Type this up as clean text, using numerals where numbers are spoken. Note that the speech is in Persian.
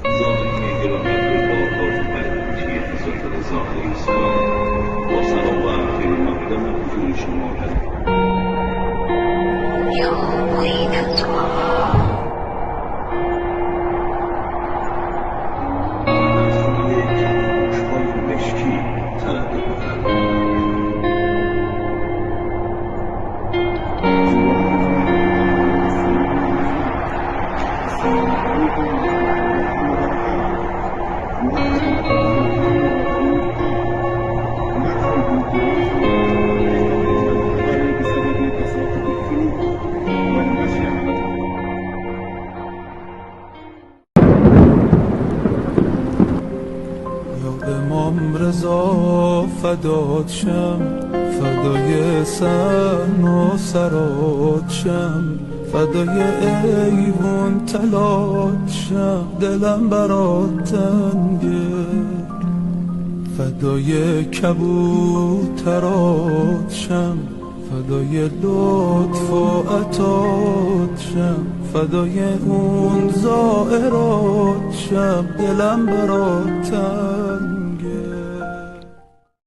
زادگی گرامی بارگاه پیروزی حضرت رضا علیه السلام با سلام و خیر مقدم حضور شما در امام رضا فدات شم، فدای سن و سرات شم، فدای ایوان تلات شم، دلم برات تنگه، فدای کبوترات شم، فدای لطف و عطات شم، فدای اون زائرات شم، دلم برات تنگه.